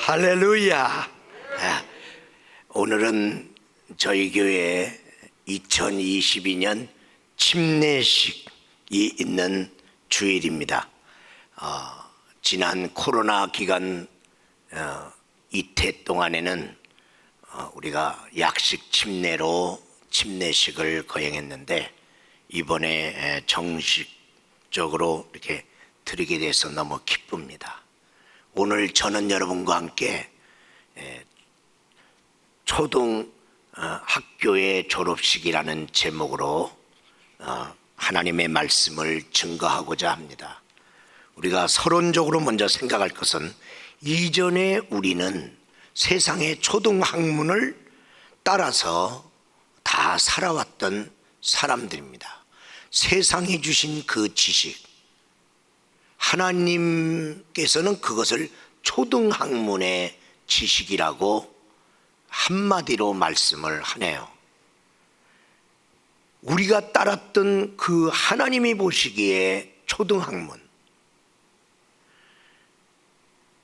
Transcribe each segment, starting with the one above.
할렐루야. 오늘은 저희 교회에 2022년 침례식이 있는 주일입니다. 지난 코로나 기간 이태 동안에는 우리가 약식 침례로 침례식을 거행했는데, 이번에 정식적으로 이렇게 드리게 돼서 너무 기쁩니다. 오늘 저는 여러분과 함께 초등 학교의 졸업식이라는 제목으로 하나님의 말씀을 증거하고자 합니다. 우리가 서론적으로 먼저 생각할 것은, 이전에 우리는 세상의 초등학문을 따라서 다 살아왔던 사람들입니다. 세상이 주신 그 지식, 하나님께서는 그것을 초등학문의 지식이라고 한마디로 말씀을 하네요. 우리가 따랐던 그 하나님이 보시기에 초등학문,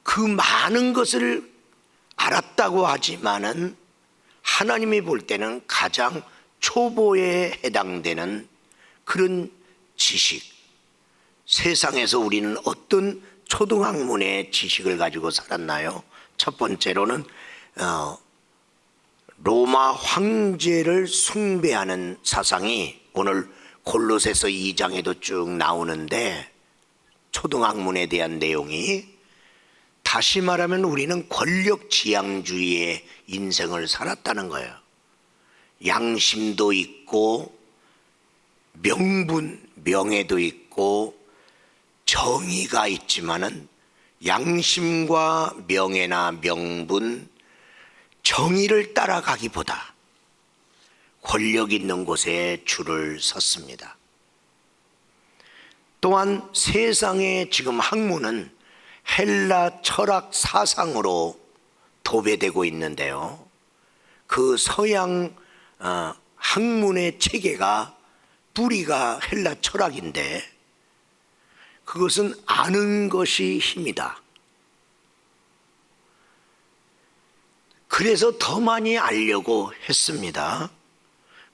그 많은 것을 알았다고 하지만은 하나님이 볼 때는 가장 초보에 해당되는 그런 지식, 세상에서 우리는 어떤 초등학문의 지식을 가지고 살았나요? 첫 번째로는 로마 황제를 숭배하는 사상이 오늘 골로새서 2장에도 쭉 나오는데, 초등학문에 대한 내용이, 다시 말하면 우리는 권력지향주의의 인생을 살았다는 거예요. 양심도 있고 명분, 명예도 있고 정의가 있지만은 양심과 명예나 명분, 정의를 따라가기보다 권력 있는 곳에 줄을 섰습니다. 또한 세상의 지금 학문은 헬라 철학 사상으로 도배되고 있는데요, 그 서양 학문의 체계가 뿌리가 헬라 철학인데, 그것은 아는 것이 힘이다. 그래서 더 많이 알려고 했습니다.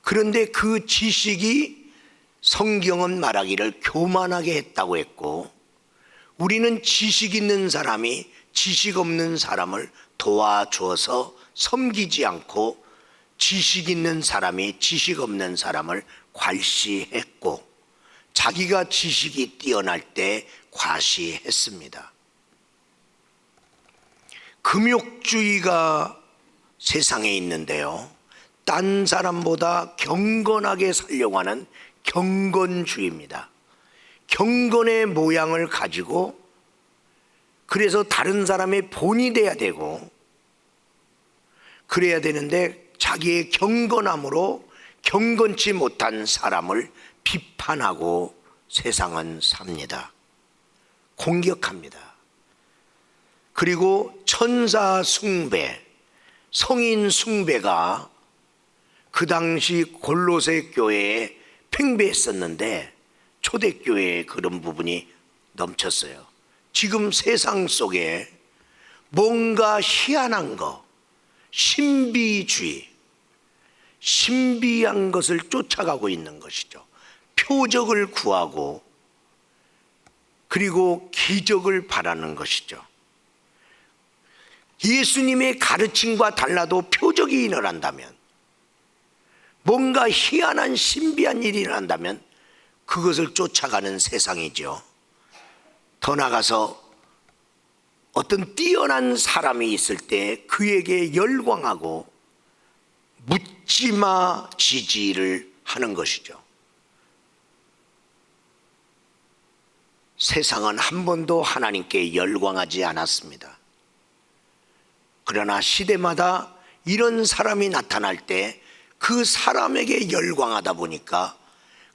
그런데 그 지식이 성경은 말하기를 교만하게 했다고 했고, 우리는 지식 있는 사람이 지식 없는 사람을 도와주어서 섬기지 않고, 지식 있는 사람이 지식 없는 사람을 괄시했고, 자기가 지식이 뛰어날 때 과시했습니다. 금욕주의가 세상에 있는데요, 딴 사람보다 경건하게 살려고 하는 경건주의입니다. 경건의 모양을 가지고, 그래서 다른 사람의 본이 돼야 되고 그래야 되는데, 자기의 경건함으로 경건치 못한 사람을 비판하고 세상은 삽니다. 공격합니다. 그리고 천사 숭배, 성인 숭배가 그 당시 골로새 교회에 팽배했었는데, 초대교회에 그런 부분이 넘쳤어요. 지금 세상 속에 뭔가 희한한 거, 신비주의, 신비한 것을 쫓아가고 있는 것이죠. 표적을 구하고 그리고 기적을 바라는 것이죠. 예수님의 가르침과 달라도 표적이 일어난다면, 뭔가 희한한 신비한 일이 일어난다면 그것을 쫓아가는 세상이죠. 더 나아가서 어떤 뛰어난 사람이 있을 때 그에게 열광하고 묻지마 지지를 하는 것이죠. 세상은 한 번도 하나님께 열광하지 않았습니다. 그러나 시대마다 이런 사람이 나타날 때 그 사람에게 열광하다 보니까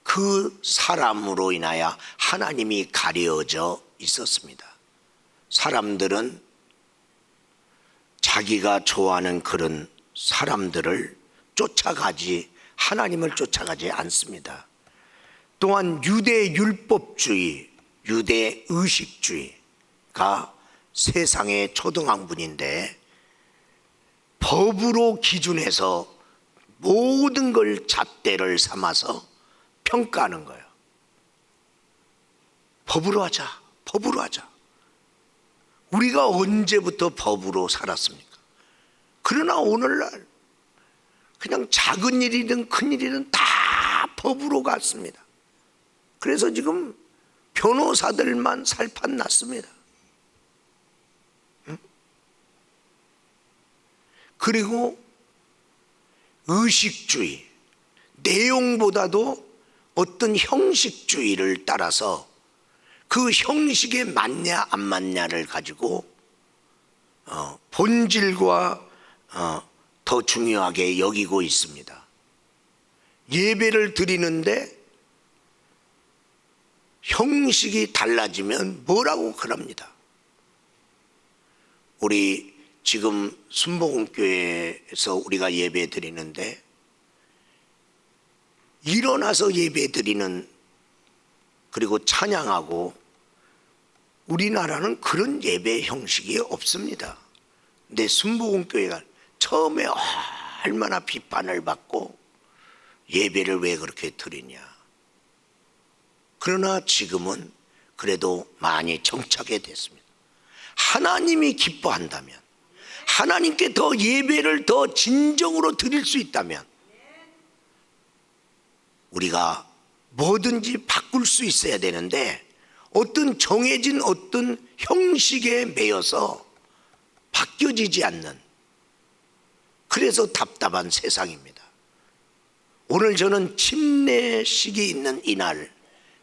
그 사람으로 인하여 하나님이 가려져 있었습니다. 사람들은 자기가 좋아하는 그런 사람들을 쫓아가지, 하나님을 쫓아가지 않습니다. 또한 유대 율법주의, 유대 의식주의가 세상의 초등학문인데 법으로 기준해서 모든 걸 잣대를 삼아서 평가하는 거예요. 법으로 하자, 법으로 하자. 우리가 언제부터 법으로 살았습니까? 그러나 오늘날 그냥 작은 일이든 큰 일이든 다 법으로 갔습니다. 그래서 지금 변호사들만 살판 났습니다. 그리고 의식주의, 내용보다도 어떤 형식주의를 따라서 그 형식에 맞냐 안 맞냐를 가지고 본질과 더 중요하게 여기고 있습니다. 예배를 드리는데 형식이 달라지면 뭐라고 그럽니다. 우리 지금 순복음교회에서 우리가 예배 드리는데 일어나서 예배 드리는, 그리고 찬양하고, 우리나라는 그런 예배 형식이 없습니다. 근데 순복음교회가 처음에 얼마나 비판을 받고 예배를 왜 그렇게 드리냐. 그러나 지금은 그래도 많이 정착이 됐습니다. 하나님이 기뻐한다면, 하나님께 더 예배를 더 진정으로 드릴 수 있다면 우리가 뭐든지 바꿀 수 있어야 되는데 어떤 정해진 어떤 형식에 매여서 바뀌어지지 않는, 그래서 답답한 세상입니다. 오늘 저는 침례식이 있는 이날,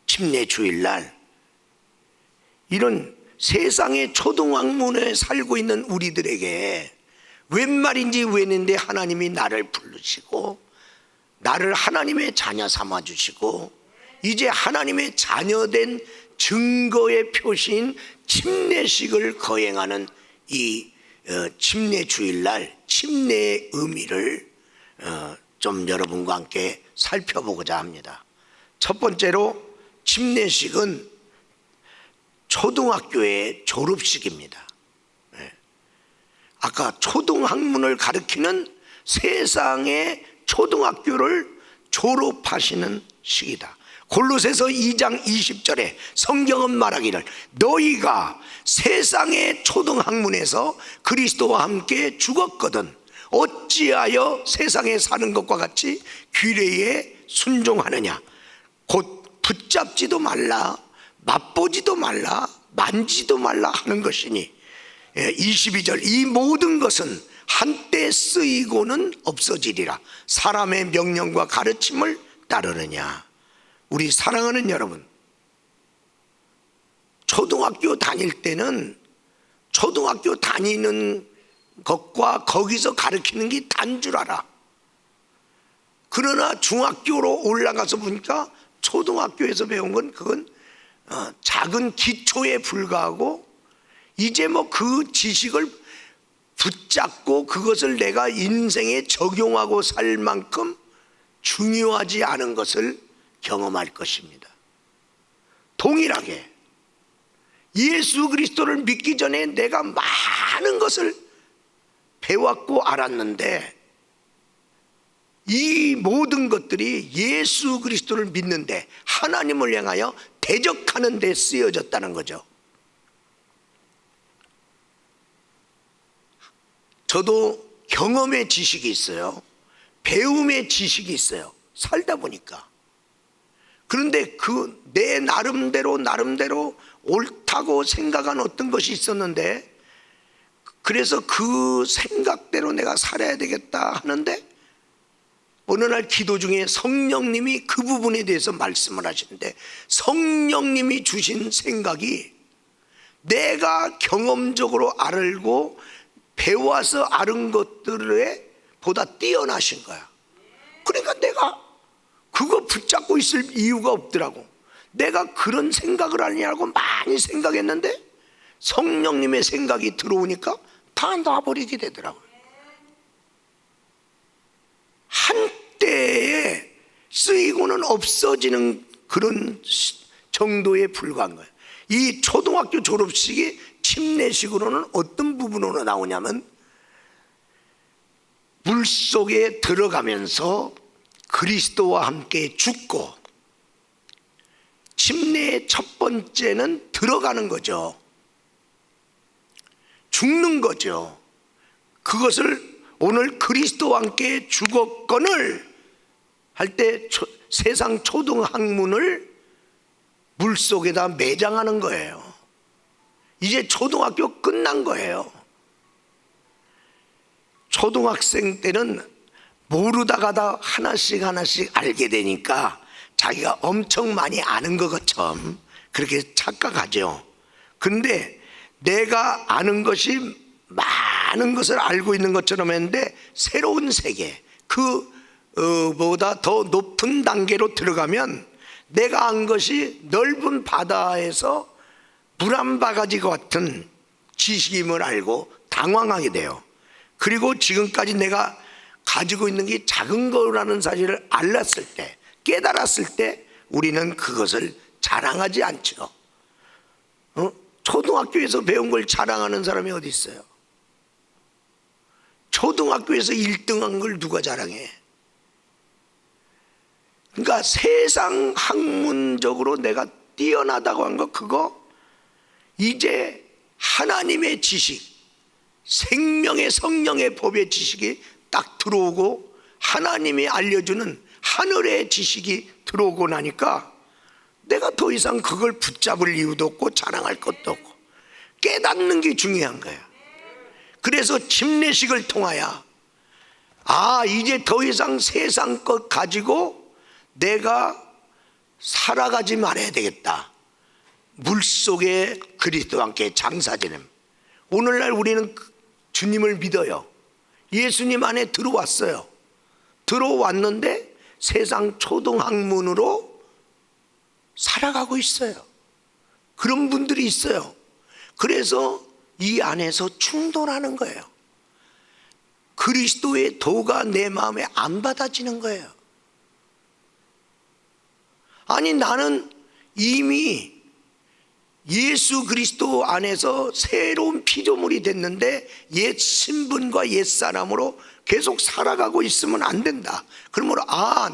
침례주일날, 이런 세상의 초등학문에 살고 있는 우리들에게 웬 말인지 왜는데 하나님이 나를 부르시고 나를 하나님의 자녀 삼아주시고 이제 하나님의 자녀된 증거의 표시인 침례식을 거행하는 이 침례주일날 침례의 의미를 좀 여러분과 함께 살펴보고자 합니다. 첫 번째로 침례식은 초등학교의 졸업식입니다. 아까 초등학문을 가르치는 세상의 초등학교를 졸업하시는 시기다. 골로새서 2장 20절에 성경은 말하기를 너희가 세상의 초등학문에서 그리스도와 함께 죽었거든 어찌하여 세상에 사는 것과 같이 규례에 순종하느냐. 곧 붙잡지도 말라, 맛보지도 말라, 만지도 말라 하는 것이니. 22절 이 모든 것은 한때 쓰이고는 없어지리라. 사람의 명령과 가르침을 따르느냐. 우리 사랑하는 여러분, 초등학교 다닐 때는 초등학교 다니는 것과 거기서 가르치는 게 단 줄 알아. 그러나 중학교로 올라가서 보니까 초등학교에서 배운 건 그건 작은 기초에 불과하고 이제 뭐 그 지식을 붙잡고 그것을 내가 인생에 적용하고 살 만큼 중요하지 않은 것을 경험할 것입니다. 동일하게 예수 그리스도를 믿기 전에 내가 많은 것을 배웠고 알았는데 이 모든 것들이 예수 그리스도를 믿는데 하나님을 향하여 대적하는 데 쓰여졌다는 거죠. 저도 경험의 지식이 있어요. 배움의 지식이 있어요. 살다 보니까. 그런데 그 내 나름대로 옳다고 생각한 어떤 것이 있었는데 그래서 그 생각대로 내가 살아야 되겠다 하는데 어느 날 기도 중에 성령님이 그 부분에 대해서 말씀을 하시는데 성령님이 주신 생각이 내가 경험적으로 알고 배워서 아는 것들에 보다 뛰어나신 거야. 그러니까 내가 그거 붙잡고 있을 이유가 없더라고. 내가 그런 생각을 하냐고 많이 생각했는데 성령님의 생각이 들어오니까 다 놔버리게 되더라고요. 한때에 쓰이고는 없어지는 그런 정도에 불과한 거예요. 이 초등학교 졸업식이 침례식으로는 어떤 부분으로 나오냐면 물속에 들어가면서 그리스도와 함께 죽고, 침례의 첫 번째는 들어가는 거죠. 죽는 거죠. 그것을 오늘 그리스도와 함께 죽었거늘 할 때 세상 초등학문을 물속에다 매장하는 거예요. 이제 초등학교 끝난 거예요. 초등학생 때는 모르다가다 하나씩 알게 되니까 자기가 엄청 많이 아는 것처럼 그렇게 착각하죠. 근데 내가 아는 것이 많은 것을 알고 있는 것처럼 했는데, 새로운 세계, 보다 더 높은 단계로 들어가면 내가 안 것이 넓은 바다에서 물 한 바가지 같은 지식임을 알고 당황하게 돼요. 그리고 지금까지 내가 가지고 있는 게 작은 거라는 사실을 알았을 때, 깨달았을 때 우리는 그것을 자랑하지 않죠. 초등학교에서 배운 걸 자랑하는 사람이 어디 있어요? 초등학교에서 1등한 걸 누가 자랑해? 그러니까 세상 학문적으로 내가 뛰어나다고 한 거, 그거 이제 하나님의 지식, 생명의 성령의 법의 지식이 딱 들어오고 하나님이 알려주는 하늘의 지식이 들어오고 나니까 내가 더 이상 그걸 붙잡을 이유도 없고 자랑할 것도 없고 깨닫는 게 중요한 거야. 그래서 침례식을 통하여 이제 더 이상 세상 것 가지고 내가 살아가지 말아야 되겠다. 물속에 그리스도와 함께 장사 지냄. 오늘날 우리는 주님을 믿어요. 예수님 안에 들어왔어요. 들어왔는데 세상 초등학문으로 살아가고 있어요. 그런 분들이 있어요. 그래서 이 안에서 충돌하는 거예요. 그리스도의 도가 내 마음에 안 받아지는 거예요. 아니, 나는 이미 예수 그리스도 안에서 새로운 피조물이 됐는데 옛 신분과 옛 사람으로 계속 살아가고 있으면 안 된다. 그러므로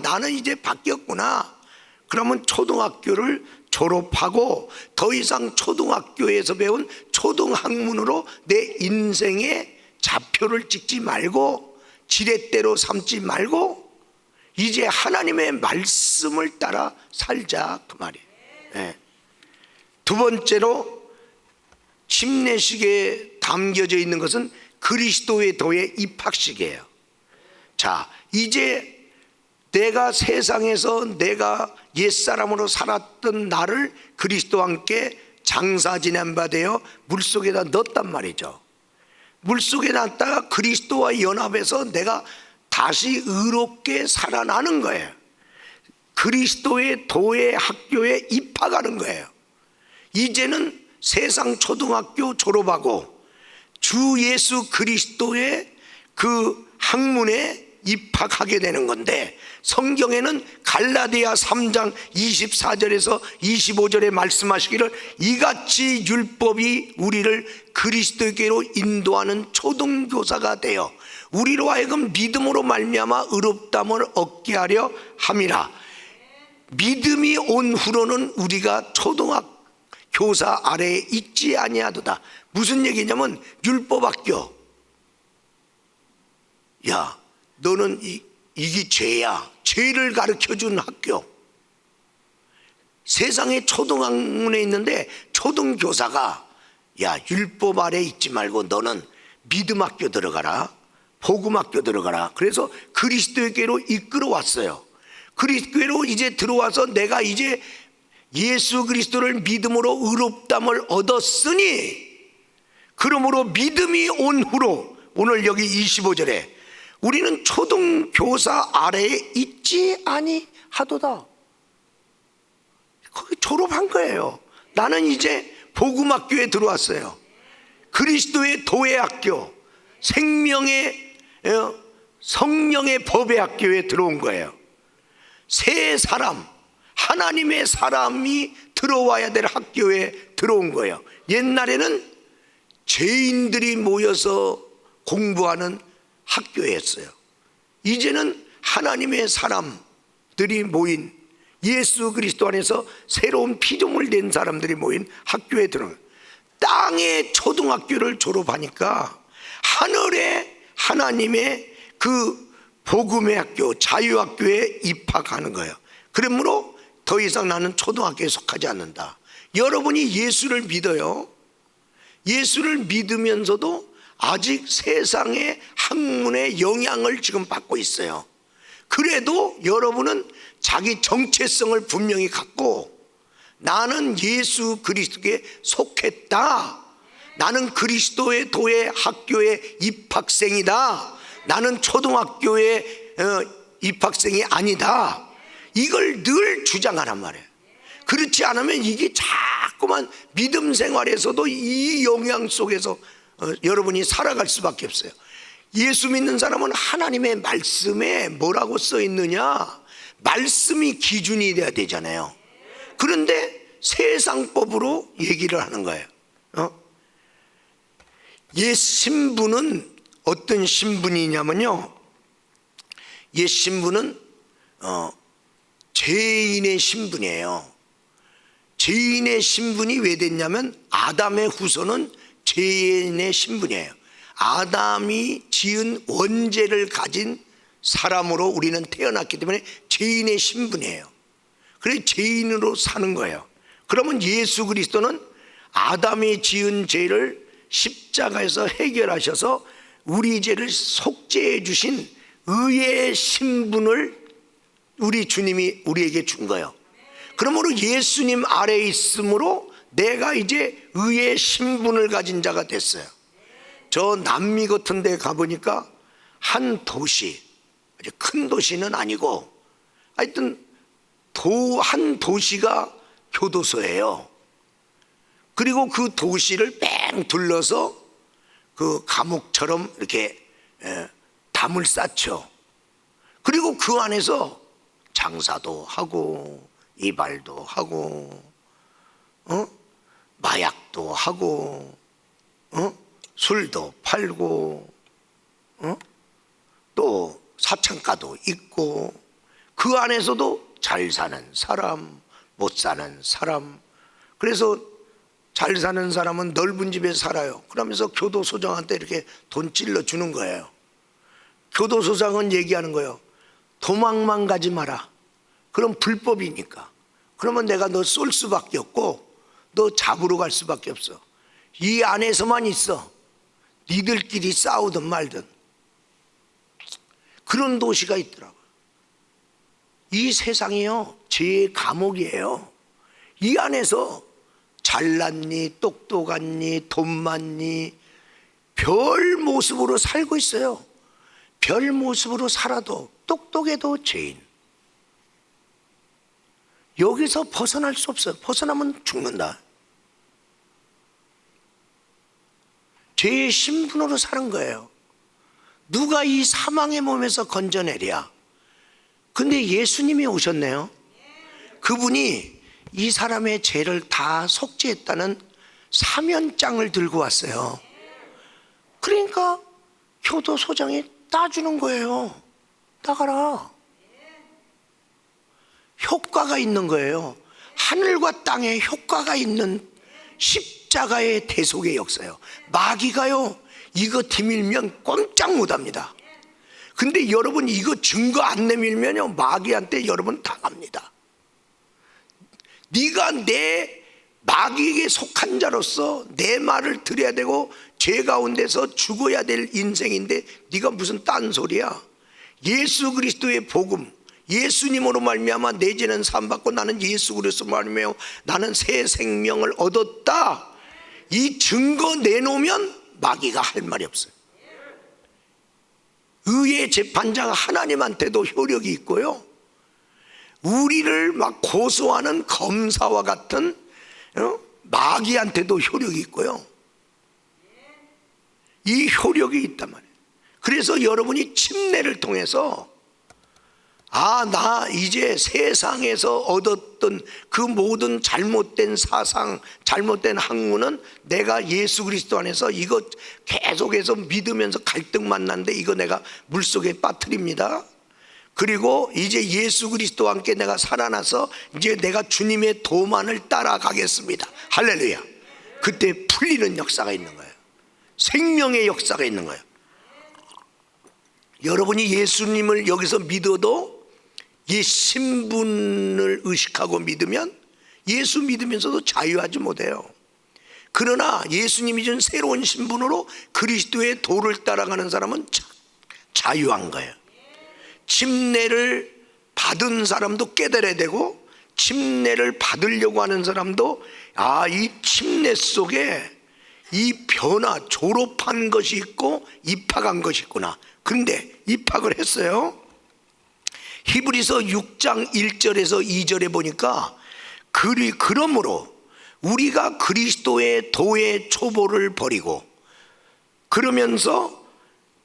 나는 이제 바뀌었구나. 그러면 초등학교를 졸업하고 더 이상 초등학교에서 배운 초등학문으로 내 인생의 좌표를 찍지 말고 지렛대로 삼지 말고 이제 하나님의 말씀을 따라 살자, 그 말이에요. 네. 두 번째로 침례식에 담겨져 있는 것은 그리스도의 도의 입학식이에요. 자, 이제 내가 세상에서 내가 옛사람으로 살았던 나를 그리스도와 함께 장사 지낸 바 되어 물속에다 넣었단 말이죠. 물속에 놨다가 그리스도와 연합해서 내가 다시 의롭게 살아나는 거예요. 그리스도의 도의 학교에 입학하는 거예요. 이제는 세상 초등학교 졸업하고 주 예수 그리스도의 그 학문에 입학하게 되는 건데, 성경에는 갈라디아 3장 24절에서 25절에 말씀하시기를 이같이 율법이 우리를 그리스도께로 인도하는 초등교사가 되어 우리로 하여금 믿음으로 말미암아 의롭다함을 얻게 하려 함이라. 믿음이 온 후로는 우리가 초등교사 아래에 있지 아니하도다. 무슨 얘기냐면 율법학교, 야 너는 이게 죄야, 죄를 가르쳐준 학교. 세상에 초등학문에 있는데 초등교사가 야 율법 아래 있지 말고 너는 믿음학교 들어가라, 복음학교 들어가라. 그래서 그리스도께로 이끌어 왔어요. 그리스도로 이제 들어와서 내가 이제 예수 그리스도를 믿음으로 의롭다함을 얻었으니, 그러므로 믿음이 온 후로 오늘 여기 25절에 우리는 초등교사 아래에 있지 아니하도다. 거기 졸업한 거예요. 나는 이제 복음학교에 들어왔어요. 그리스도의 도의 학교, 생명의 성령의 법의 학교에 들어온 거예요. 새 사람, 하나님의 사람이 들어와야 될 학교에 들어온 거예요. 옛날에는 죄인들이 모여서 공부하는 학교였어요. 이제는 하나님의 사람들이 모인, 예수 그리스도 안에서 새로운 피조물 된 사람들이 모인 학교에 들어가요. 땅의 초등학교를 졸업하니까 하늘의 하나님의 그 복음의 학교, 자유학교에 입학하는 거예요. 그러므로 더 이상 나는 초등학교에 속하지 않는다. 여러분이 예수를 믿어요. 예수를 믿으면서도 아직 세상의 학문의 영향을 지금 받고 있어요. 그래도 여러분은 자기 정체성을 분명히 갖고, 나는 예수 그리스도에 속했다, 나는 그리스도의 도의 학교의 입학생이다, 나는 초등학교의 입학생이 아니다, 이걸 늘 주장하란 말이에요. 그렇지 않으면 이게 자꾸만 믿음 생활에서도 이 영향 속에서 여러분이 살아갈 수밖에 없어요. 예수 믿는 사람은 하나님의 말씀에 뭐라고 써 있느냐, 말씀이 기준이 돼야 되잖아요. 그런데 세상법으로 얘기를 하는 거예요. 옛 신분은 어떤 신분이냐면요, 옛 신분은 죄인의 신분이에요. 죄인의 신분이 왜 됐냐면, 아담의 후손은 죄인의 신분이에요. 아담이 지은 원죄를 가진 사람으로 우리는 태어났기 때문에 죄인의 신분이에요. 그래서 죄인으로 사는 거예요. 그러면 예수 그리스도는 아담이 지은 죄를 십자가에서 해결하셔서 우리 죄를 속죄해 주신 의의 신분을 우리 주님이 우리에게 준 거예요. 그러므로 예수님 아래에 있으므로 내가 이제 의의 신분을 가진 자가 됐어요. 저 남미 같은 데 가보니까 한 도시, 큰 도시는 아니고 하여튼 한 도시가 교도소예요. 그리고 그 도시를 뺑 둘러서 그 감옥처럼 이렇게 담을 쌓죠. 그리고 그 안에서 장사도 하고 이발도 하고 마약도 하고 술도 팔고 또 사창가도 있고, 그 안에서도 잘 사는 사람, 못 사는 사람. 그래서 잘 사는 사람은 넓은 집에 살아요. 그러면서 교도소장한테 이렇게 돈 찔러 주는 거예요. 교도소장은 얘기하는 거예요. 도망만 가지 마라. 그럼 불법이니까. 그러면 내가 너 쏠 수밖에 없고 너 잡으러 갈 수밖에 없어. 이 안에서만 있어. 니들끼리 싸우든 말든. 그런 도시가 있더라고요. 이 세상이요, 죄의 감옥이에요. 이 안에서 잘났니, 똑똑하니, 돈 많니, 별 모습으로 살고 있어요. 별 모습으로 살아도 똑똑해도 죄인. 여기서 벗어날 수 없어요. 벗어나면 죽는다. 죄의 신분으로 사는 거예요. 누가 이 사망의 몸에서 건져내랴. 근데 예수님이 오셨네요. 그분이 이 사람의 죄를 다 속죄했다는 사면장을 들고 왔어요. 그러니까 교도소장이 따주는 거예요. 따가라. 효과가 있는 거예요. 하늘과 땅에 효과가 있는 십자가의 대속의 역사예요. 마귀가요, 이거 뒤밀면 꼼짝 못합니다. 근데 여러분 이거 증거 안 내밀면요, 마귀한테 여러분 당합니다. 네가 내 마귀에게 속한 자로서 내 말을 들어야 되고 죄 가운데서 죽어야 될 인생인데 네가 무슨 딴소리야. 예수 그리스도의 복음, 예수님으로 말미암아 내 죄는 사함받고 나는 예수 그리스도로 말미암아 나는 새 생명을 얻었다, 이 증거 내놓으면 마귀가 할 말이 없어요. 의의 재판자가 하나님한테도 효력이 있고요, 우리를 막 고소하는 검사와 같은 마귀한테도 효력이 있고요. 이 효력이 있단 말이에요. 그래서 여러분이 침례를 통해서 나 이제 세상에서 얻었던 그 모든 잘못된 사상, 잘못된 학문은 내가 예수 그리스도 안에서 이거 계속해서 믿으면서 갈등 만났는데 이거 내가 물속에 빠뜨립니다. 그리고 이제 예수 그리스도와 함께 내가 살아나서 이제 내가 주님의 도만을 따라가겠습니다. 할렐루야. 그때 풀리는 역사가 있는 거예요. 생명의 역사가 있는 거예요. 여러분이 예수님을 여기서 믿어도 이 신분을 의식하고 믿으면 예수 믿으면서도 자유하지 못해요. 그러나 예수님이 준 새로운 신분으로 그리스도의 도를 따라가는 사람은 자유한 거예요. 침례를 받은 사람도 깨달아야 되고, 침례를 받으려고 하는 사람도 이 침례 속에 이 변화, 졸업한 것이 있고 입학한 것이 있구나. 그런데 입학을 했어요. 히브리서 6장 1절에서 2절에 보니까 그러므로 우리가 그리스도의 도의 초보를 버리고, 그러면서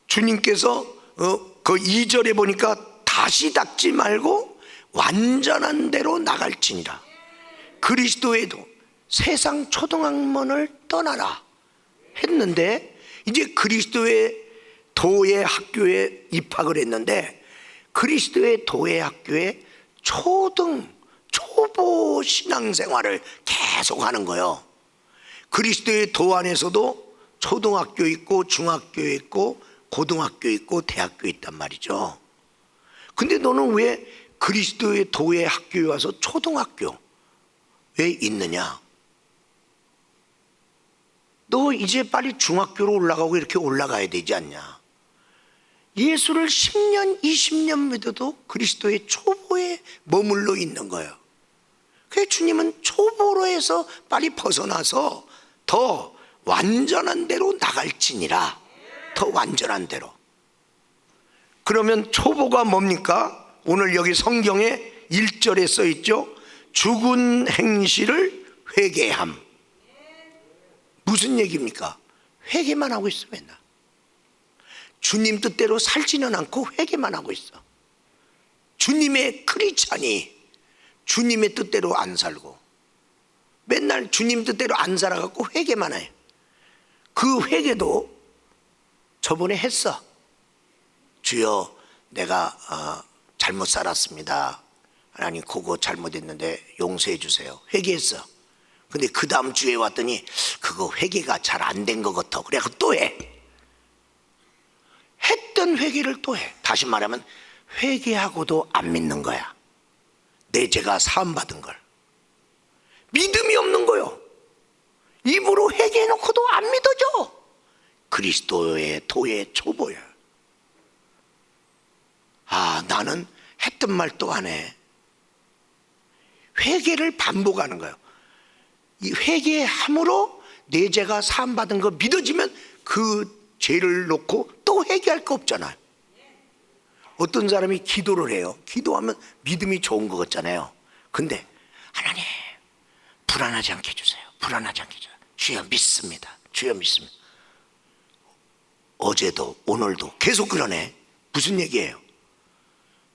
주님께서 그 2절에 보니까 다시 닦지 말고 완전한 대로 나갈지니라. 그리스도의 도, 세상 초등학문을 떠나라 했는데, 이제 그리스도의 도의 학교에 입학을 했는데, 그리스도의 도의 학교에 초보 신앙생활을 계속 하는 거예요. 그리스도의 도 안에서도 초등학교 있고 중학교 있고 고등학교 있고 대학교 있단 말이죠. 근데 너는 왜 그리스도의 도의 학교에 와서 초등학교 왜 있느냐? 너 이제 빨리 중학교로 올라가고 이렇게 올라가야 되지 않냐? 예수를 10년 20년 믿어도 그리스도의 초보에 머물러 있는 거예요. 그래서 주님은 초보로 해서 빨리 벗어나서 더 완전한 대로 나갈지니라. 더 완전한 대로. 그러면 초보가 뭡니까? 오늘 여기 성경에 1절에 써 있죠. 죽은 행실을 회개함. 무슨 얘기입니까? 회개만 하고 있어 맨날. 주님 뜻대로 살지는 않고 회개만 하고 있어. 주님의 크리스찬이 주님의 뜻대로 안 살고 맨날 주님 뜻대로 안 살아갖고 회개만 해. 그 회개도 저번에 했어. 주여, 내가 잘못 살았습니다. 하나님, 그거 잘못했는데 용서해 주세요. 회개했어. 근데 그 다음 주에 왔더니 그거 회개가 잘 안 된 것 같아. 그래서 또 해. 했던 회개를 또 해. 다시 말하면 회개하고도 안 믿는 거야. 내 죄가 사함받은 걸. 믿음이 없는 거요. 입으로 회개해놓고도 안 믿어져. 그리스도의 도의 초보야. 나는 했던 말 또 안 해. 회개를 반복하는 거예요. 이 회개함으로 내 죄가 사함받은 거 믿어지면 그 죄를 놓고 또 회개할 거 없잖아요. 어떤 사람이 기도를 해요. 기도하면 믿음이 좋은 것 같잖아요. 근데 하나님, 불안하지 않게 해주세요. 불안하지 않게 해주세요. 주여 믿습니다. 주여 믿습니다. 어제도 오늘도 계속 그러네. 무슨 얘기예요?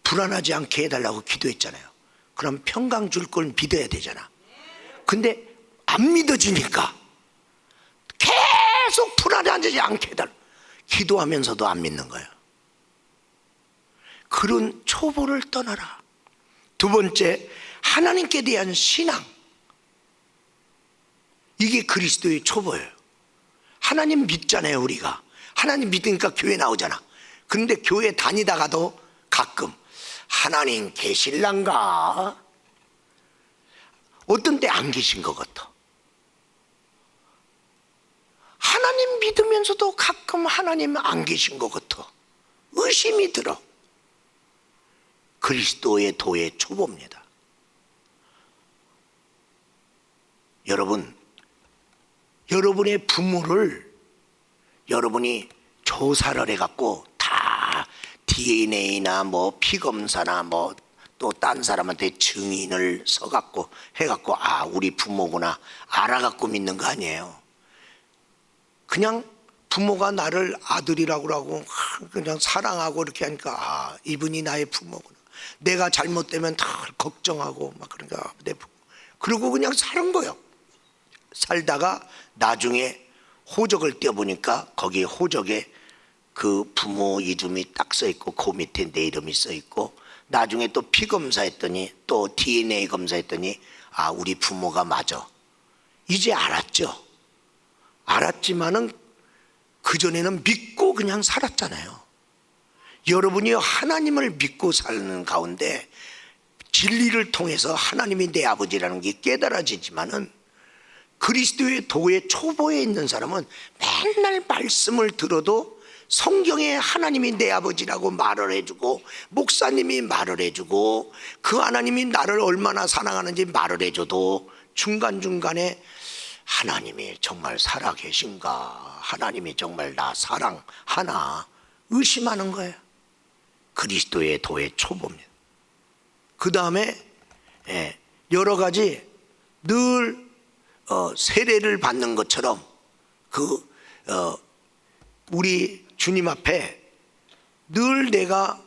불안하지 않게 해달라고 기도했잖아요. 그럼 평강 줄 걸 믿어야 되잖아. 근데 안 믿어지니까 계속 불안하지 않게 해달라. 기도하면서도 안 믿는 거예요. 그런 초보를 떠나라. 두 번째, 하나님께 대한 신앙. 이게 그리스도의 초보예요. 하나님 믿잖아요. 우리가 하나님 믿으니까 교회 나오잖아. 그런데 교회 다니다가도 가끔 하나님 계실란가? 어떤 때 안 계신 것 같아. 하나님 믿으면서도 가끔 하나님 안 계신 것 같아. 의심이 들어. 그리스도의 도의 초보입니다. 여러분, 여러분의 부모를 여러분이 조사를 해갖고 다 DNA나 뭐 피검사나 뭐 또 딴 사람한테 증인을 서갖고 해갖고 우리 부모구나 알아갖고 믿는 거 아니에요. 그냥 부모가 나를 아들이라고 하고 그냥 사랑하고 이렇게 하니까 이분이 나의 부모구나. 내가 잘못되면 다 걱정하고 막 그러니까 그러고 그냥 사는 거예요. 살다가 나중에 호적을 떼어보니까 거기 호적에 그 부모 이름이 딱 써 있고 그 밑에 내 이름이 써 있고, 나중에 또 피 검사했더니 또 DNA 검사했더니 아, 우리 부모가 맞아. 이제 알았죠. 알았지만은 그전에는 믿고 그냥 살았잖아요. 여러분이 하나님을 믿고 사는 가운데 진리를 통해서 하나님이 내 아버지라는 게 깨달아지지만은, 그리스도의 도의 초보에 있는 사람은 맨날 말씀을 들어도 성경에 하나님이 내 아버지라고 말을 해주고, 목사님이 말을 해주고, 그 하나님이 나를 얼마나 사랑하는지 말을 해줘도 중간중간에 하나님이 정말 살아계신가, 하나님이 정말 나 사랑하나 의심하는 거예요. 그리스도의 도의 초보입니다. 그 다음에 여러 가지 늘 세례를 받는 것처럼 우리 주님 앞에 늘 내가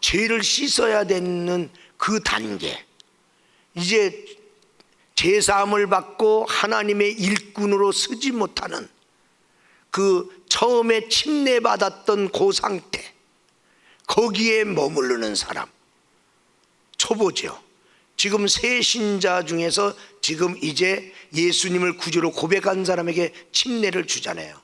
죄를 씻어야 되는 그 단계, 이제 제사함을 받고 하나님의 일꾼으로 서지 못하는 그 처음에 침례받았던 그 상태, 거기에 머무르는 사람, 초보죠. 지금 새 신자 중에서 지금 이제 예수님을 구주로 고백한 사람에게 침례를 주잖아요.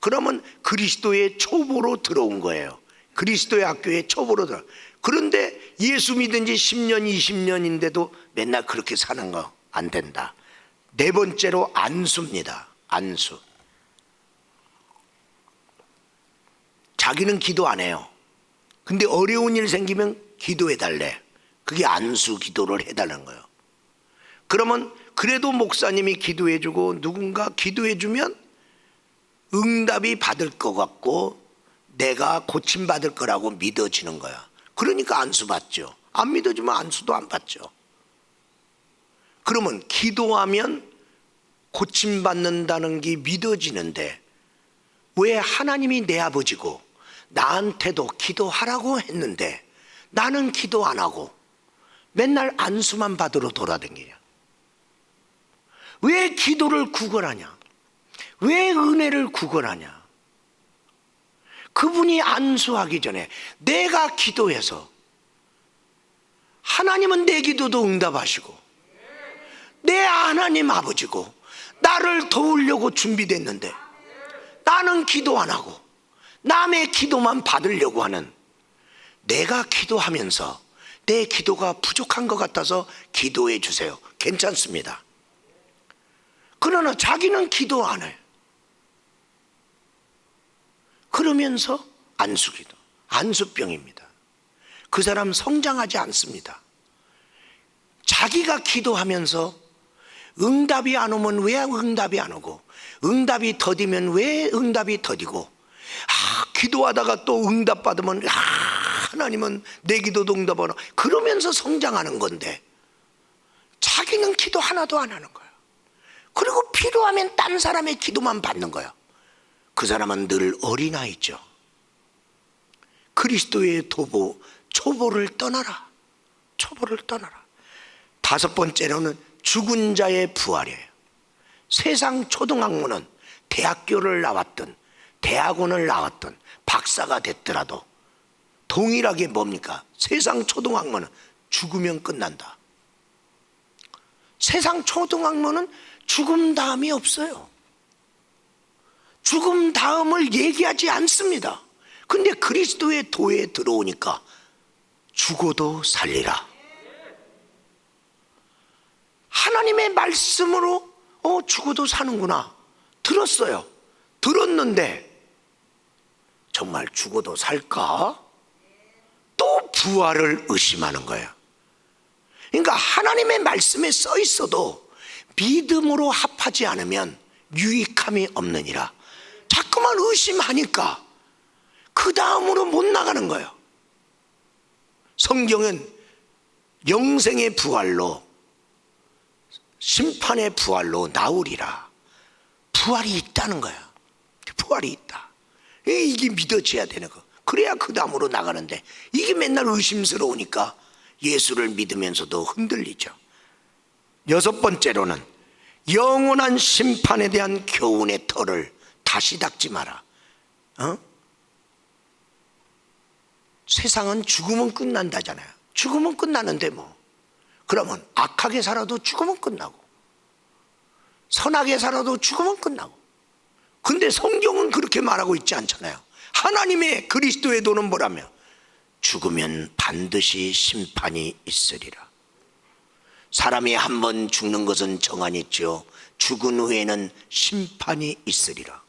그러면 그리스도의 초보로 들어온 거예요. 그리스도의 학교에 초보로 들어. 그런데 예수 믿은 지 10년 20년인데도 맨날 그렇게 사는 거 안 된다. 네 번째로 안수입니다. 안수. 자기는 기도 안 해요. 근데 어려운 일 생기면 기도해 달래. 그게 안수 기도를 해달라는 거예요. 그러면 그래도 목사님이 기도해 주고 누군가 기도해 주면 응답이 받을 것 같고 내가 고침받을 거라고 믿어지는 거야. 그러니까 안수 받죠. 안 믿어주면 안수도 안 받죠. 그러면 기도하면 고침받는다는 게 믿어지는데, 왜 하나님이 내 아버지고 나한테도 기도하라고 했는데 나는 기도 안 하고 맨날 안수만 받으러 돌아다니냐? 왜 기도를 구걸하냐? 왜 은혜를 구걸하냐? 그분이 안수하기 전에 내가 기도해서 하나님은 내 기도도 응답하시고 내 하나님 아버지고 나를 도우려고 준비됐는데 나는 기도 안 하고 남의 기도만 받으려고 하는, 내가 기도하면서 내 기도가 부족한 것 같아서 기도해 주세요. 괜찮습니다. 그러나 자기는 기도 안 해요. 그러면서 안수기도, 안수병입니다. 그 사람 성장하지 않습니다. 자기가 기도하면서 응답이 안 오면 왜 응답이 안 오고, 응답이 더디면 왜 응답이 더디고, 기도하다가 또 응답 받으면 하나님은 내 기도도 응답하나, 그러면서 성장하는 건데 자기는 기도 하나도 안 하는 거야. 그리고 필요하면 딴 사람의 기도만 받는 거야. 그 사람은 늘 어린아이죠. 그리스도의 도보, 초보를 떠나라. 초보를 떠나라. 다섯 번째로는 죽은 자의 부활이에요. 세상 초등학문은 대학교를 나왔든 대학원을 나왔든 박사가 됐더라도 동일하게 뭡니까? 세상 초등학문은 죽으면 끝난다. 세상 초등학문은 죽음 다음이 없어요. 죽음 다음을 얘기하지 않습니다. 근데 그리스도의 도에 들어오니까 죽어도 살리라. 하나님의 말씀으로 죽어도 사는구나 들었어요. 들었는데 정말 죽어도 살까? 또 부활을 의심하는 거예요. 그러니까 하나님의 말씀에 써 있어도 믿음으로 합하지 않으면 유익함이 없느니라. 자꾸만 의심하니까 그 다음으로 못 나가는 거예요. 성경은 영생의 부활로 심판의 부활로 나오리라. 부활이 있다는 거야. 부활이 있다. 이게 믿어져야 되는 거. 그래야 그 다음으로 나가는데 이게 맨날 의심스러우니까 예수를 믿으면서도 흔들리죠. 여섯 번째로는 영원한 심판에 대한 교훈의 털을 다시 닦지 마라. 세상은 죽으면 끝난다잖아요. 죽으면 끝나는데 뭐. 그러면 악하게 살아도 죽으면 끝나고 선하게 살아도 죽으면 끝나고. 근데 성경은 그렇게 말하고 있지 않잖아요. 하나님의 그리스도의 도는 뭐라며? 죽으면 반드시 심판이 있으리라. 사람이 한 번 죽는 것은 정한이 있죠. 죽은 후에는 심판이 있으리라.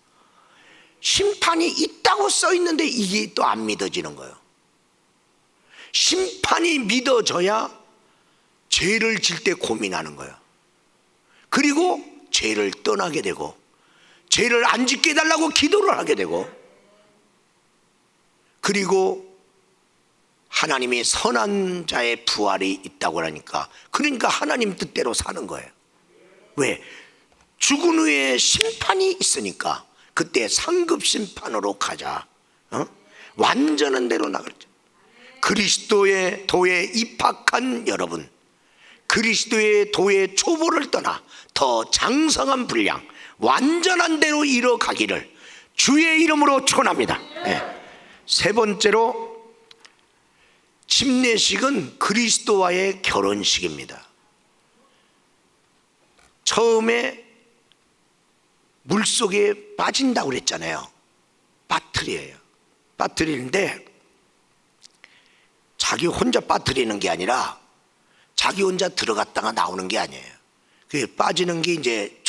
심판이 있다고 써 있는데 이게 또 안 믿어지는 거예요. 심판이 믿어져야 죄를 질 때 고민하는 거예요. 그리고 죄를 떠나게 되고 죄를 안 짓게 해달라고 기도를 하게 되고, 그리고 하나님이 선한 자의 부활이 있다고 하니까, 그러니까 하나님 뜻대로 사는 거예요. 왜? 죽은 후에 심판이 있으니까 그때 상급 심판으로 가자. 완전한 대로 나가자. 그리스도의 도에 입학한 여러분, 그리스도의 도의 초보를 떠나 더 장성한 분량, 완전한 대로 이뤄가기를 주의 이름으로 축원합니다. 세 번째로, 침례식은 그리스도와의 결혼식입니다. 처음에 물속에 빠진다고 그랬잖아요. 빠뜨려요. 빠뜨리는데 자기 혼자 빠뜨리는 게 아니라 자기 혼자 들어갔다가 나오는 게 아니에요. 그 빠지는 게 이제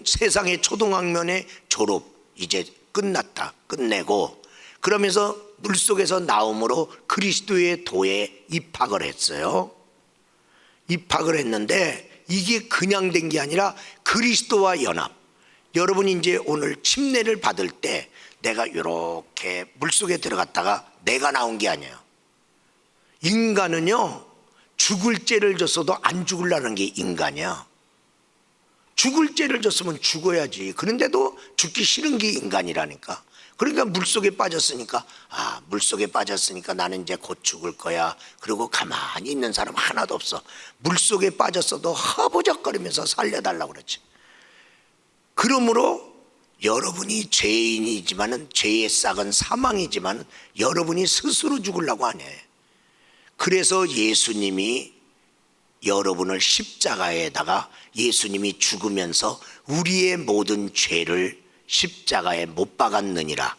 세상의 초등학년의 졸업, 이제 끝났다, 끝내고, 그러면서 물속에서 나옴으로 그리스도의 도에 입학을 했어요. 입학을 했는데 이게 그냥 된 게 아니라 그리스도와 연합. 여러분이 이제 오늘 침례를 받을 때 내가 이렇게 물속에 들어갔다가 내가 나온 게 아니에요. 인간은요, 죽을 죄를 졌어도 안 죽으려는 게 인간이야. 죽을 죄를 졌으면 죽어야지. 그런데도 죽기 싫은 게 인간이라니까. 그러니까 물속에 빠졌으니까, 물속에 빠졌으니까 나는 이제 곧 죽을 거야. 그리고 가만히 있는 사람 하나도 없어. 물속에 빠졌어도 허부적거리면서 살려달라고 그러지. 그러므로 여러분이 죄인이지만은, 죄의 싹은 사망이지만 여러분이 스스로 죽으려고 안 해. 그래서 예수님이 여러분을 십자가에다가, 예수님이 죽으면서 우리의 모든 죄를 십자가에 못 박았느니라.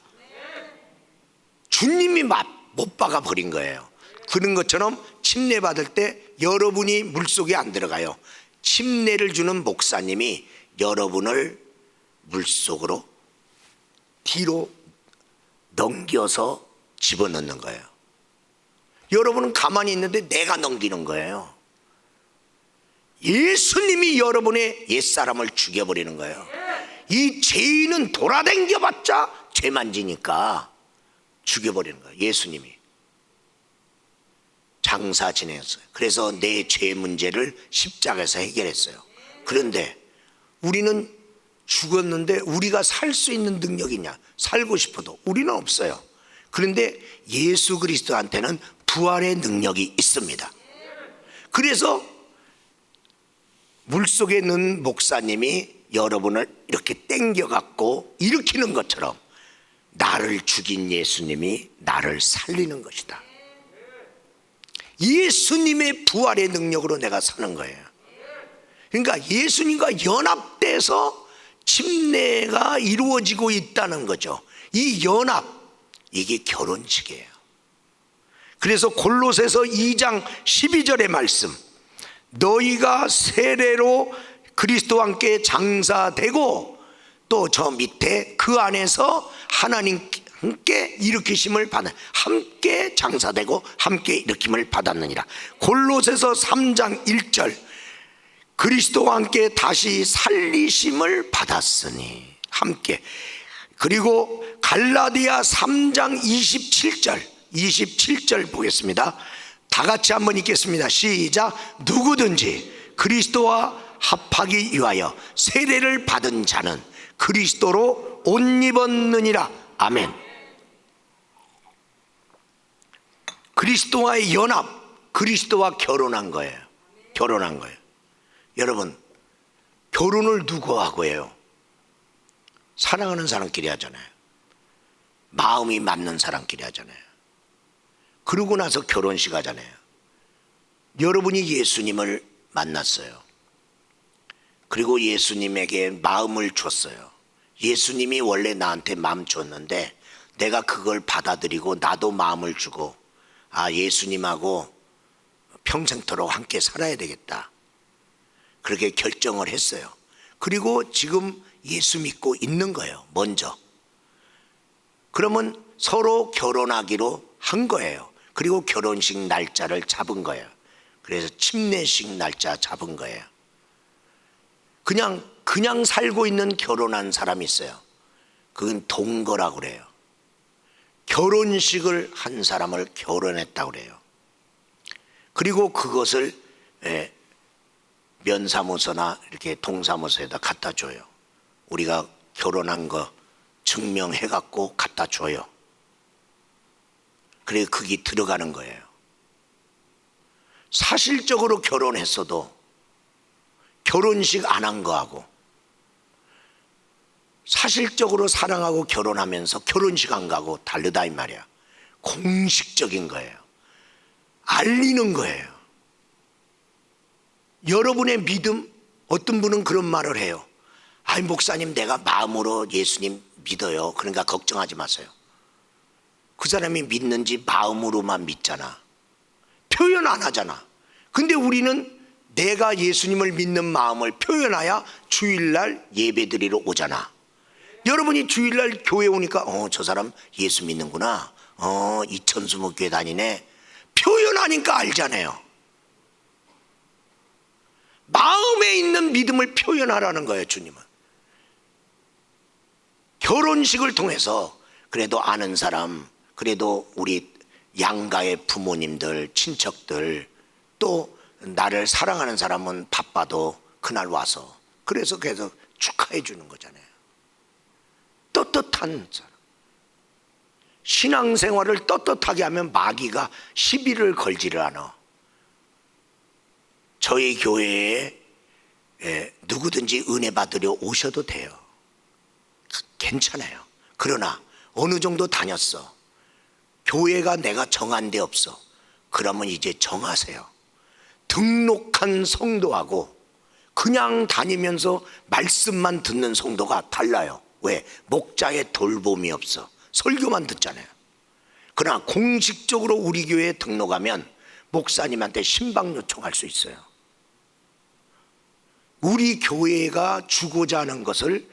주님이 못 박아 버린 거예요. 그런 것처럼 침례 받을 때 여러분이 물속에 안 들어가요. 침례를 주는 목사님이 여러분을 물속으로 뒤로 넘겨서 집어넣는 거예요. 여러분은 가만히 있는데 내가 넘기는 거예요. 예수님이 여러분의 옛사람을 죽여버리는 거예요. 이 죄인은 돌아다녀봤자 죄만 지니까 죽여버리는 거예요. 예수님이 장사 지냈어요. 그래서 내 죄 문제를 십자가에서 해결했어요. 그런데 우리는 죽었는데 우리가 살 수 있는 능력이 있냐? 살고 싶어도 우리는 없어요. 그런데 예수 그리스도한테는 부활의 능력이 있습니다. 그래서 물속에 있는 목사님이 여러분을 이렇게 땡겨갖고 일으키는 것처럼 나를 죽인 예수님이 나를 살리는 것이다. 예수님의 부활의 능력으로 내가 사는 거예요. 그러니까 예수님과 연합돼서 침례가 이루어지고 있다는 거죠. 이 연합, 이게 결혼식이에요. 그래서 골로새서 2장 12절의 말씀, 너희가 세례로 그리스도와 함께 장사되고, 또 저 밑에 그 안에서 하나님께 일으키심을 받아, 함께 장사되고 함께 일으킴을 받았느니라. 골로새서 3장 1절, 그리스도와 함께 다시 살리심을 받았으니 함께. 그리고 갈라디아 3장 27절 보겠습니다. 다 같이 한번 읽겠습니다. 시작. 누구든지 그리스도와 합하기 위하여 세례를 받은 자는 그리스도로 옷 입었느니라. 아멘. 그리스도와의 연합, 그리스도와 결혼한 거예요. 결혼한 거예요. 여러분, 결혼을 누구하고 해요? 사랑하는 사람끼리 하잖아요. 마음이 맞는 사람끼리 하잖아요. 그러고 나서 결혼식 하잖아요. 여러분이 예수님을 만났어요. 그리고 예수님에게 마음을 줬어요. 예수님이 원래 나한테 마음 줬는데 내가 그걸 받아들이고 나도 마음을 주고, 아, 예수님하고 평생토록 함께 살아야 되겠다, 그렇게 결정을 했어요. 그리고 지금 예수 믿고 있는 거예요, 먼저. 그러면 서로 결혼하기로 한 거예요. 그리고 결혼식 날짜를 잡은 거예요. 그래서 침례식 날짜 잡은 거예요. 그냥 살고 있는 결혼한 사람이 있어요. 그건 동거라고 그래요. 결혼식을 한 사람을 결혼했다고 그래요. 그리고 그것을 면사무소나 이렇게 동사무소에다 갖다 줘요. 우리가 결혼한 거 증명해 갖고 갖다 줘요. 그래, 그게 들어가는 거예요. 사실적으로 결혼했어도 결혼식 안 한 거하고 사실적으로 사랑하고 결혼하면서 결혼식 안 가고 다르다 이 말이야. 공식적인 거예요. 알리는 거예요. 여러분의 믿음, 어떤 분은 그런 말을 해요. 아이, 목사님, 내가 마음으로 예수님 믿어요. 그러니까 걱정하지 마세요. 그 사람이 믿는지 마음으로만 믿잖아. 표현 안 하잖아. 근데 우리는 내가 예수님을 믿는 마음을 표현해야 주일날 예배드리러 오잖아. 여러분이 주일날 교회 오니까 저 사람 예수 믿는구나, 이천수목교회 다니네, 표현하니까 알잖아요. 마음에 있는 믿음을 표현하라는 거예요, 주님은. 결혼식을 통해서 그래도 아는 사람, 그래도 우리 양가의 부모님들, 친척들, 또 나를 사랑하는 사람은 바빠도 그날 와서 그래서 계속 축하해 주는 거잖아요. 떳떳한 사람. 신앙생활을 떳떳하게 하면 마귀가 시비를 걸지를 않아. 저희 교회에 누구든지 은혜 받으려 오셔도 돼요. 괜찮아요. 그러나 어느 정도 다녔어. 교회가 내가 정한 데 없어. 그러면 이제 정하세요. 등록한 성도하고 그냥 다니면서 말씀만 듣는 성도가 달라요. 왜? 목자의 돌봄이 없어. 설교만 듣잖아요. 그러나 공식적으로 우리 교회에 등록하면 목사님한테 신방 요청할 수 있어요. 우리 교회가 주고자 하는 것을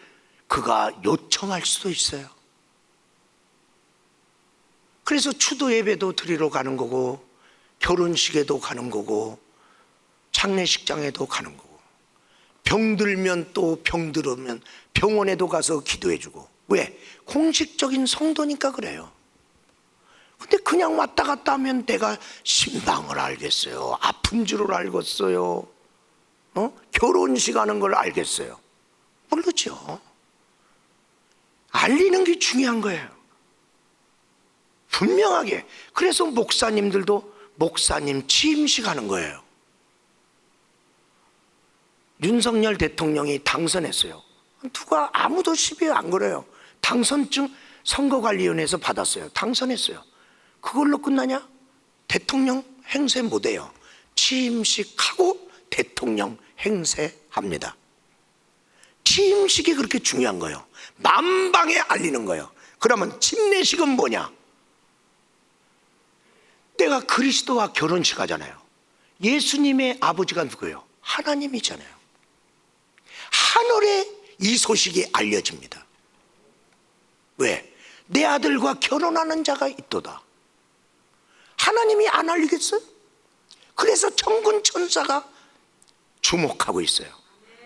그가 요청할 수도 있어요. 그래서 추도 예배도 드리러 가는 거고, 결혼식에도 가는 거고, 장례식장에도 가는 거고, 병들면 또 병들으면 병원에도 가서 기도해 주고. 왜? 공식적인 성도니까 그래요. 근데 그냥 왔다 갔다 하면 내가 신방을 알겠어요? 아픈 줄을 알겠어요? 결혼식 하는 걸 알겠어요? 모르죠. 알리는 게 중요한 거예요. 분명하게. 그래서 목사님들도 목사님 취임식 하는 거예요. 윤석열 대통령이 당선했어요. 누가 아무도 시비 안 걸어요. 당선증 선거관리위원회에서 받았어요. 당선했어요. 그걸로 끝나냐? 대통령 행세 못해요. 취임식하고 대통령 행세합니다. 취임식이 그렇게 중요한 거예요. 만방에 알리는 거예요. 그러면 침례식은 뭐냐? 내가 그리스도와 결혼식 하잖아요. 예수님의 아버지가 누구예요? 하나님이잖아요. 하늘에 이 소식이 알려집니다. 왜? 내 아들과 결혼하는 자가 있도다. 하나님이 안 알리겠어요? 그래서 천군 천사가 주목하고 있어요.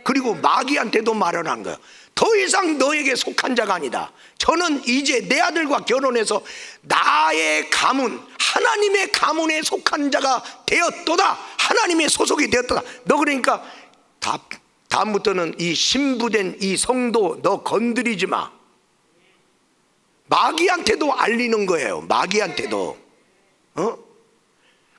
그리고 마귀한테도 말을 한 거예요. 더 이상 너에게 속한 자가 아니다. 저는 이제 내 아들과 결혼해서 나의 가문, 하나님의 가문에 속한 자가 되었도다. 하나님의 소속이 되었도다. 너 그러니까 다음부터는 이 신부된 이 성도 너 건드리지 마. 마귀한테도 알리는 거예요. 마귀한테도.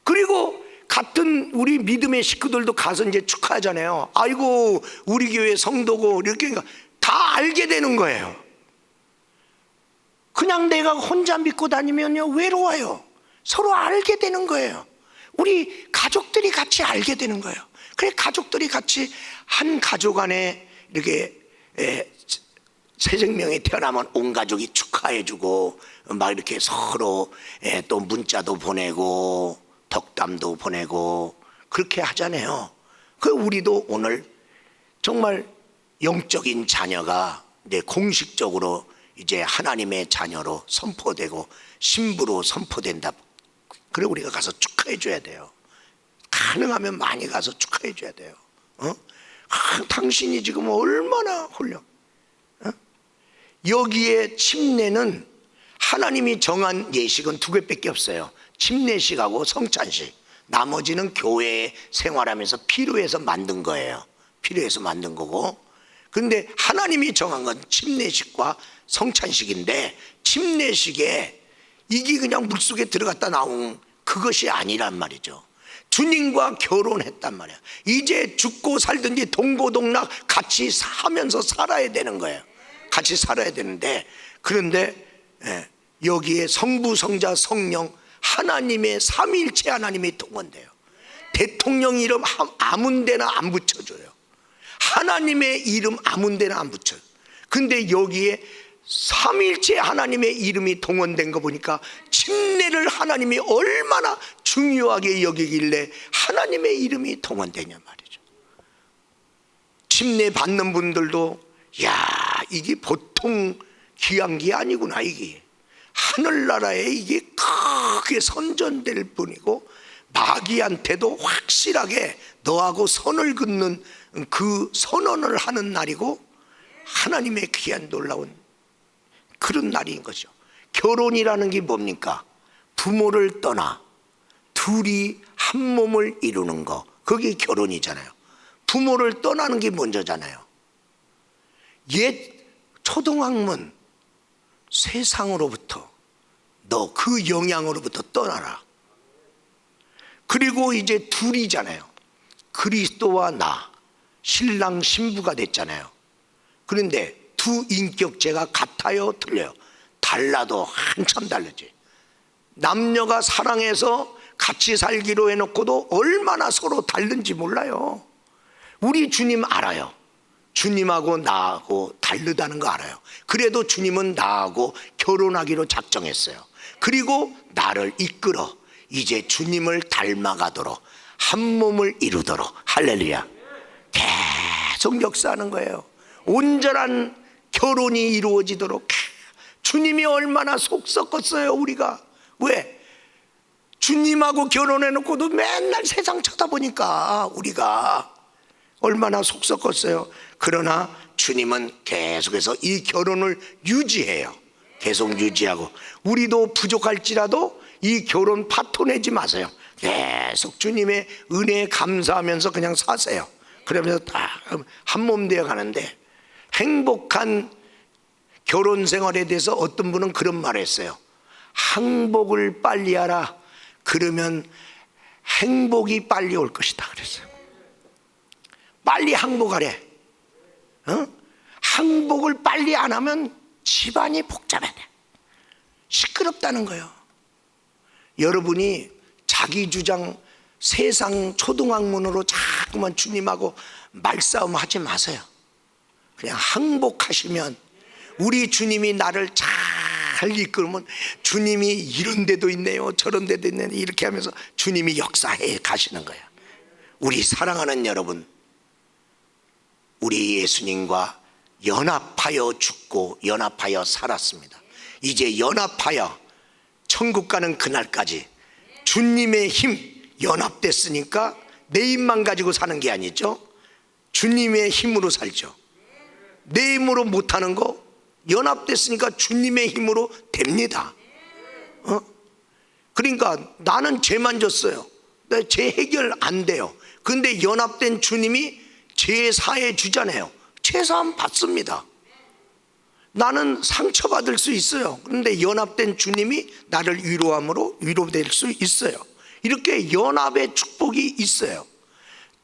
그리고 같은 우리 믿음의 식구들도 가서 이제 축하하잖아요. 아이고 우리 교회 성도고 이렇게 다 알게 되는 거예요. 그냥 내가 혼자 믿고 다니면요 외로워요. 서로 알게 되는 거예요. 우리 가족들이 같이 알게 되는 거예요. 그래 가족들이 같이 한 가족 안에 이렇게 새 생명이 태어나면 온 가족이 축하해주고 막 이렇게 서로 또 문자도 보내고 덕담도 보내고 그렇게 하잖아요. 그 우리도 오늘 정말 영적인 자녀가 이제 공식적으로 이제 하나님의 자녀로 선포되고 신부로 선포된다. 그래 우리가 가서 축하해 줘야 돼요. 가능하면 많이 가서 축하해 줘야 돼요. 당신이 지금 얼마나 훌륭. 여기에 침례는 하나님이 정한 예식은 두 개밖에 없어요. 침례식하고 성찬식. 나머지는 교회 생활하면서 필요해서 만든 거예요. 필요해서 만든 거고. 근데 하나님이 정한 건 침례식과 성찬식인데, 침례식에 이게 그냥 물속에 들어갔다 나온 그것이 아니란 말이죠. 주님과 결혼했단 말이야. 이제 죽고 살든지 동고동락 같이 하면서 살아야 되는 거예요. 같이 살아야 되는데, 그런데 여기에 성부, 성자, 성령 하나님의 삼위일체 하나님이 동원돼요. 대통령 이름 아무 데나 안 붙여줘요. 하나님의 이름 아무 데나 안 붙여요. 근데 여기에 삼위일체 하나님의 이름이 동원된 거 보니까 침례를 하나님이 얼마나 중요하게 여기길래 하나님의 이름이 동원되냐 말이죠. 침례 받는 분들도 야 이게 보통 귀한 게 아니구나. 이게 하늘나라에 이게 크게 선전될 뿐이고 마귀한테도 확실하게 너하고 선을 긋는 그 선언을 하는 날이고 하나님의 귀한 놀라운 그런 날인 거죠. 결혼이라는 게 뭡니까? 부모를 떠나 둘이 한 몸을 이루는 거, 그게 결혼이잖아요. 부모를 떠나는 게 먼저잖아요. 옛 초등학문 세상으로부터 너 그 영향으로부터 떠나라. 그리고 이제 둘이잖아요. 그리스도와 나 신랑 신부가 됐잖아요. 그런데 두 인격체가 같아요 틀려요? 달라도 한참 다르지. 남녀가 사랑해서 같이 살기로 해놓고도 얼마나 서로 다른지 몰라요. 우리 주님 알아요. 주님하고 나하고 다르다는 거 알아요. 그래도 주님은 나하고 결혼하기로 작정했어요. 그리고 나를 이끌어 이제 주님을 닮아가도록 한 몸을 이루도록, 할렐루야, 계속 역사하는 거예요. 온전한 결혼이 이루어지도록. 주님이 얼마나 속 썩었어요 우리가. 왜? 주님하고 결혼해놓고도 맨날 세상 쳐다보니까 우리가 얼마나 속 썩었어요. 그러나 주님은 계속해서 이 결혼을 유지해요. 계속 유지하고, 우리도 부족할지라도 이 결혼 파토 내지 마세요. 계속 주님의 은혜에 감사하면서 그냥 사세요. 그러면서 다 한 몸 되어 가는데, 행복한 결혼 생활에 대해서 어떤 분은 그런 말을 했어요. 항복을 빨리 하라. 그러면 행복이 빨리 올 것이다 그랬어요. 빨리 항복하래. 항복을 빨리 안 하면 집안이 복잡해. 시끄럽다는 거예요. 여러분이 자기 주장 세상 초등학문으로 자꾸만 주님하고 말싸움 하지 마세요. 그냥 항복하시면, 우리 주님이 나를 잘 이끌면 주님이 이런 데도 있네요 저런 데도 있네요 이렇게 하면서 주님이 역사해 가시는 거예요. 우리 사랑하는 여러분, 우리 예수님과 연합하여 죽고 연합하여 살았습니다. 이제 연합하여 천국 가는 그날까지 주님의 힘 연합됐으니까 내 힘만 가지고 사는 게 아니죠. 주님의 힘으로 살죠. 내 힘으로 못하는 거 연합됐으니까 주님의 힘으로 됩니다. 그러니까 나는 죄만 졌어요. 죄 해결 안 돼요. 근데 연합된 주님이 죄 사해 주잖아요. 죄사함 받습니다. 나는 상처받을 수 있어요. 그런데 연합된 주님이 나를 위로함으로 위로될 수 있어요. 이렇게 연합의 축복이 있어요.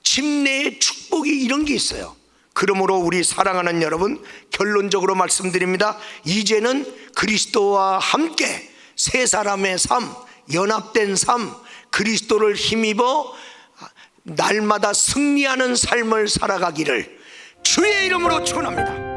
침례의 축복이 이런 게 있어요. 그러므로 우리 사랑하는 여러분, 결론적으로 말씀드립니다. 이제는 그리스도와 함께 세 사람의 삶, 연합된 삶, 그리스도를 힘입어 날마다 승리하는 삶을 살아가기를 주의 이름으로 축원합니다.